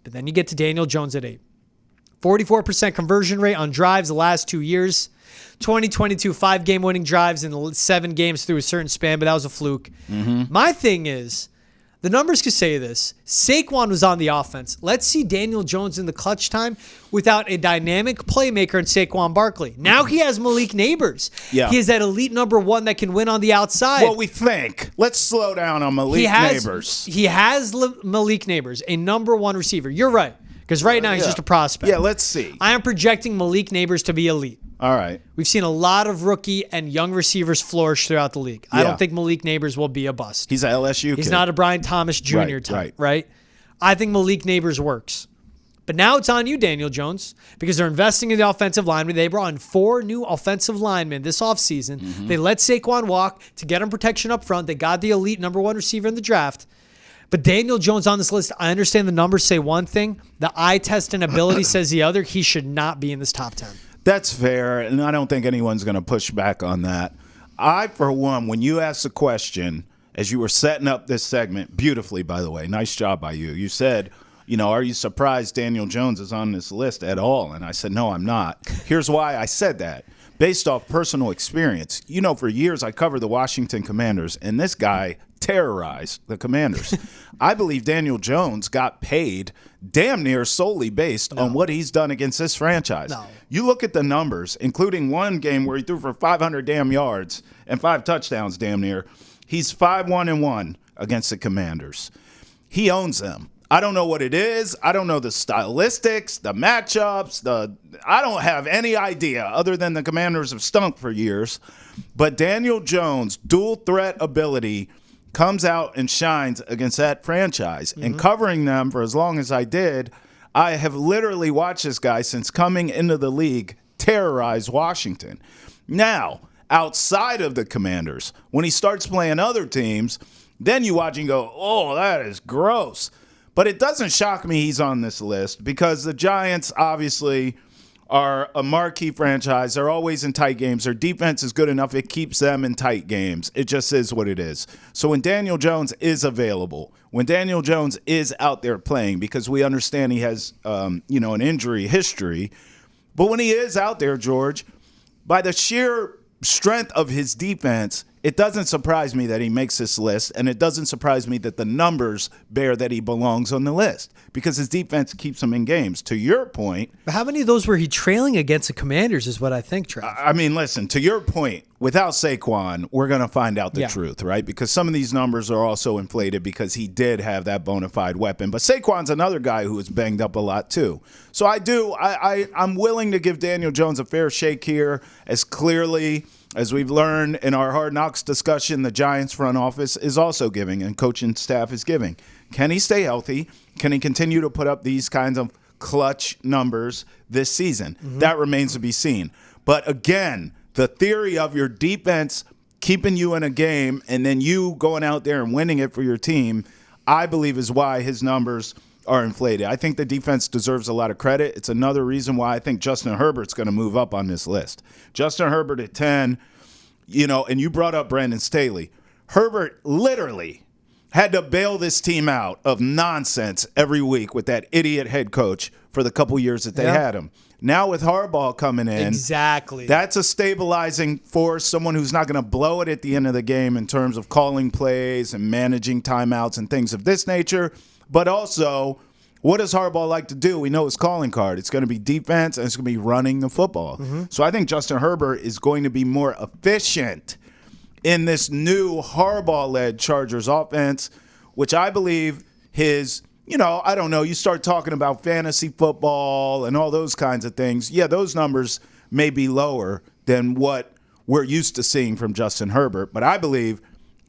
But then you get to Daniel Jones at 8. 44% conversion rate on drives the last 2 years. 2022 5-game winning drives in 7 games through a certain span, but that was a fluke. My thing is, the numbers could say this. Saquon was on the offense. Let's see Daniel Jones in the clutch time without a dynamic playmaker in Saquon Barkley. Now he has Malik Neighbors. Yeah. He is that elite number 1 that can win on the outside. Well, we think. Let's slow down on Malik Neighbors. He has Malik Neighbors, a number 1 receiver. You're right, because right now he's just a prospect. Yeah, let's see. I am projecting Malik Neighbors to be elite. All right. We've seen a lot of rookie and young receivers flourish throughout the league. I don't think Malik Neighbors will be a bust. He's an LSU kid. He's not a Brian Thomas Jr. type, right? I think Malik Neighbors works. But now it's on you, Daniel Jones, because they're investing in the offensive linemen. They brought in 4 new offensive linemen this offseason. They let Saquon walk to get him protection up front. They got the elite number 1 receiver in the draft. But Daniel Jones on this list, I understand the numbers say one thing. The eye test and ability says the other. He should not be in this top 10. That's fair, and I don't think anyone's going to push back on that. I, for one, when you asked the question, as you were setting up this segment, beautifully, by the way, nice job by you. You said, are you surprised Daniel Jones is on this list at all? And I said, no, I'm not. Here's why I said that. Based off personal experience, for years I covered the Washington Commanders, and this guy terrorized the Commanders. I believe Daniel Jones got paid damn near solely based on what he's done against this franchise. You look at the numbers, including one game where he threw for 500 damn yards and 5 touchdowns damn near. He's 5-1-1 against the Commanders. He owns them. I don't know what it is. I don't know the stylistics, the matchups. I don't have any idea other than the Commanders have stunk for years. But Daniel Jones' dual threat ability comes out and shines against that franchise. And covering them for as long as I did, I have literally watched this guy since coming into the league terrorize Washington. Now, outside of the Commanders, when he starts playing other teams, then you watch and go, oh, that is gross. But it doesn't shock me he's on this list because the Giants obviously are a marquee franchise. They're always in tight games. Their defense is good enough. It keeps them in tight games. It just is what it is. So when Daniel Jones is available, when Daniel Jones is out there playing, because we understand he has, an injury history, but when he is out there, George, by the sheer strength of his defense, it doesn't surprise me that he makes this list, and it doesn't surprise me that the numbers bear that he belongs on the list because his defense keeps him in games. To your point. But how many of those were he trailing against the Commanders is what I think, Trav. I mean, listen, to your point, without Saquon, we're going to find out the truth, right? Because some of these numbers are also inflated because he did have that bona fide weapon. But Saquon's another guy who is banged up a lot too. So I'm willing to give Daniel Jones a fair shake here, as clearly as we've learned in our Hard Knocks discussion, the Giants front office is also giving and coaching staff is giving. Can he stay healthy? Can he continue to put up these kinds of clutch numbers this season? That remains to be seen. But again, the theory of your defense keeping you in a game and then you going out there and winning it for your team, I believe is why his numbers are inflated. I think the defense deserves a lot of credit. It's another reason why I think Justin Herbert's going to move up on this list. Justin Herbert at 10, and you brought up Brandon Staley. Herbert literally had to bail this team out of nonsense every week with that idiot head coach for the couple years that they had him. Now with Harbaugh coming in, exactly, that's a stabilizing force, someone who's not going to blow it at the end of the game in terms of calling plays and managing timeouts and things of this nature. But also, what does Harbaugh like to do? We know his calling card. It's going to be defense, and it's going to be running the football. So I think Justin Herbert is going to be more efficient in this new Harbaugh-led Chargers offense, which I believe his, I don't know, you start talking about fantasy football and all those kinds of things. Yeah, those numbers may be lower than what we're used to seeing from Justin Herbert, but I believe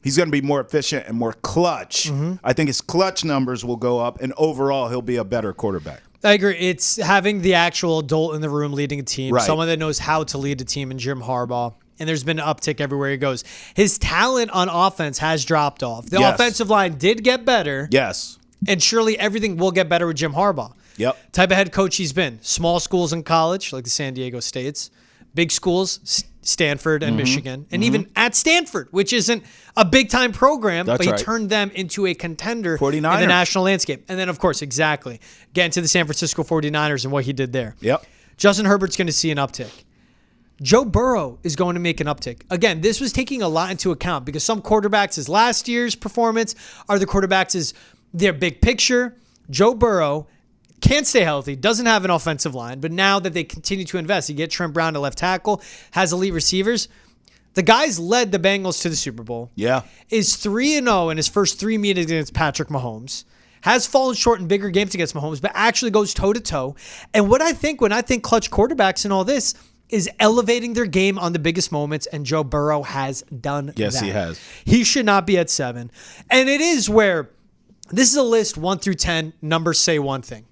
he's going to be more efficient and more clutch. I think his clutch numbers will go up, and overall he'll be a better quarterback. I agree. It's having the actual adult in the room leading a team, someone that knows how to lead a team in Jim Harbaugh. And there's been an uptick everywhere he goes. His talent on offense has dropped off. The offensive line did get better. Yes. And surely everything will get better with Jim Harbaugh. Type of head coach he's been. Small schools in college, like the San Diego States. Big schools, Stanford and Michigan, and even at Stanford, which isn't a big-time program, but he turned them into a contender 49ers. in the national landscape. And then, of course, exactly, getting to the San Francisco 49ers and what he did there. Yep. Justin Herbert's going to see an uptick. Joe Burrow is going to make an uptick. Again, this was taking a lot into account because some quarterbacks' last year's performance are the quarterbacks' their big picture. Joe Burrow can't stay healthy, doesn't have an offensive line, but now that they continue to invest, you get Trent Brown to left tackle, has elite receivers. The guy's led the Bengals to the Super Bowl. Yeah. Is 3-0 in his first 3 meetings against Patrick Mahomes. Has fallen short in bigger games against Mahomes, but actually goes toe-to-toe. And what I think when I think clutch quarterbacks and all this is elevating their game on the biggest moments, and Joe Burrow has done that. Yes, he has. He should not be at 7. And it is where this is a list 1 through 10, numbers say one thing.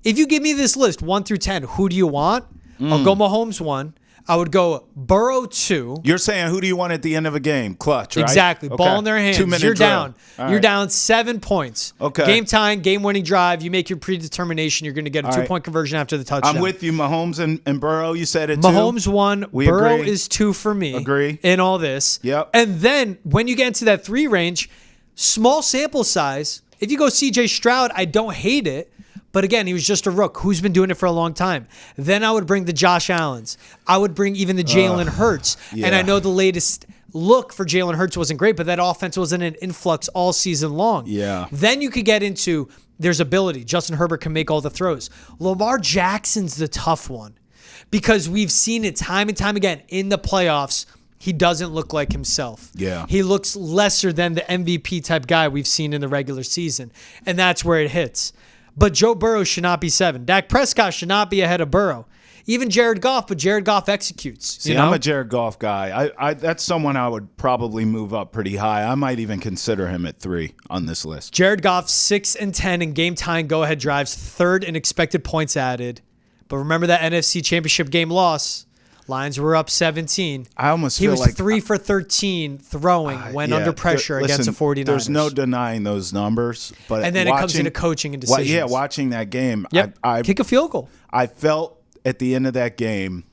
If you give me this list 1 through 10, who do you want? I'll go Mahomes 1. I would go Burrow 2. You're saying who do you want at the end of a game? Clutch, right? Exactly. Okay. Ball in their hands. 2-minute You're drill. down. All You're right. down 7 points. Okay. Game time, game-winning drive. You make your predetermination. You're going to get a 2-point conversion after the touchdown. I'm with you. Mahomes and Burrow, you said it Mahomes 1. Burrow agree. is 2 for me. Agree. In all this. Yep. And then when you get into that 3 range, small sample size. If you go CJ Stroud, I don't hate it. But again, he was just a rook who's been doing it for a long time. Then I would bring the Josh Allens. I would bring even the Jalen Hurts. Yeah. And I know the latest look for Jalen Hurts wasn't great, but that offense wasn't an influx all season long. Yeah. Then you could get into there's ability. Justin Herbert can make all the throws. Lamar Jackson's the tough one because we've seen it time and time again in the playoffs. He doesn't look like himself. Yeah. He looks lesser than the MVP type guy we've seen in the regular season. And that's where it hits. But Joe Burrow should not be 7. Dak Prescott should not be ahead of Burrow. Even Jared Goff, but Jared Goff executes. See, I'm a Jared Goff guy. I that's someone I would probably move up pretty high. I might even consider him at 3 on this list. Jared Goff, 6 and 10 in game time go-ahead drives, 3rd in expected points added. But remember that NFC Championship game loss. Lions were up 17. I almost feel like he was 3 for 13 throwing when under pressure against the 49ers. There's no denying those numbers. But and then it comes into coaching and decisions. Watching that game, yep. I kick a field goal. I felt at the end of that game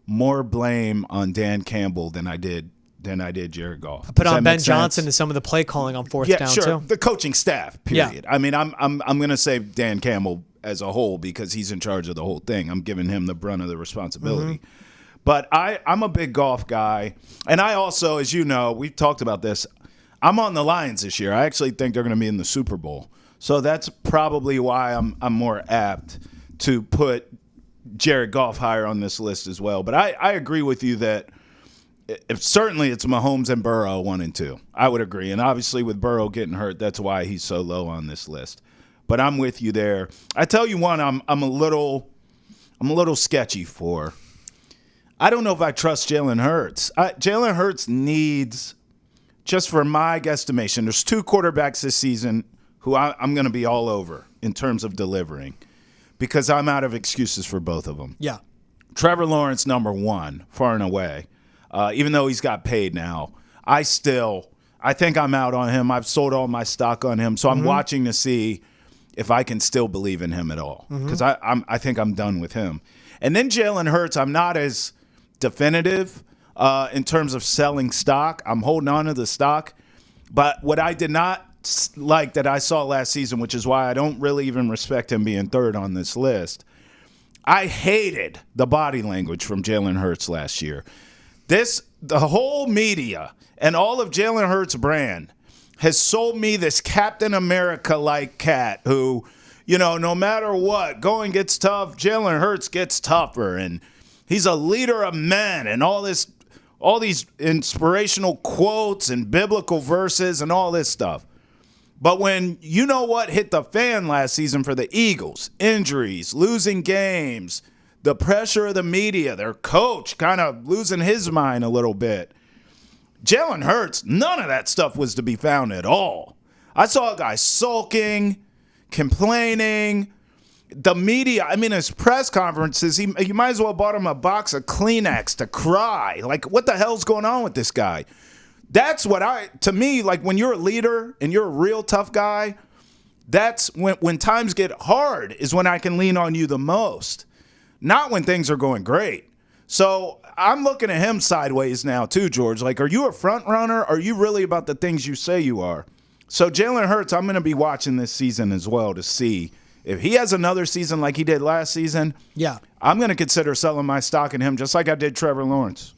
more blame on Dan Campbell than I did Jared Goff. I put on Ben Johnson to some of the play calling on fourth down sure. too. The coaching staff, period. Yeah. I mean, I'm going to say Dan Campbell as a whole because he's in charge of the whole thing. I'm giving him the brunt of the responsibility. Mm-hmm. But I'm a big Goff guy. And I also, as you know, we've talked about this, I'm on the Lions this year. I actually think they're going to be in the Super Bowl. So that's probably why I'm more apt to put Jared Goff higher on this list as well. But I agree with you that certainly it's Mahomes and Burrow 1 and 2. I would agree. And obviously with Burrow getting hurt, that's why he's so low on this list. But I'm with you there. I tell you one I'm a little sketchy for. I don't know if I trust Jalen Hurts. Jalen Hurts needs, just for my guesstimation, there's 2 quarterbacks this season who I'm going to be all over in terms of delivering because I'm out of excuses for both of them. Yeah. Trevor Lawrence, number 1, far and away. Even though he's got paid now, I think I'm out on him. I've sold all my stock on him. So I'm watching to see if I can still believe in him at all because I think I'm done with him. And then Jalen Hurts, I'm not as definitive in terms of selling stock. I'm holding on to the stock. But what I did not like that I saw last season, which is why I don't really even respect him being 3rd on this list, I hated the body language from Jalen Hurts last year. The whole media and all of Jalen Hurts' brand has sold me this Captain America-like cat who, no matter what, going gets tough, Jalen Hurts gets tougher, and he's a leader of men and all these inspirational quotes and biblical verses and all this stuff. But when what hit the fan last season for the Eagles, injuries, losing games, the pressure of the media, their coach kind of losing his mind a little bit, Jalen Hurts, none of that stuff was to be found at all. I saw a guy sulking, complaining. The media, his press conferences, he might as well bought him a box of Kleenex to cry. Like, what the hell's going on with this guy? That's to me, like when you're a leader and you're a real tough guy, that's when times get hard is when I can lean on you the most. Not when things are going great. So I'm looking at him sideways now too, George. Like, are you a front runner? Are you really about the things you say you are? So Jalen Hurts, I'm going to be watching this season as well to see if he has another season like he did last season. Yeah. I'm going to consider selling my stock in him just like I did Trevor Lawrence.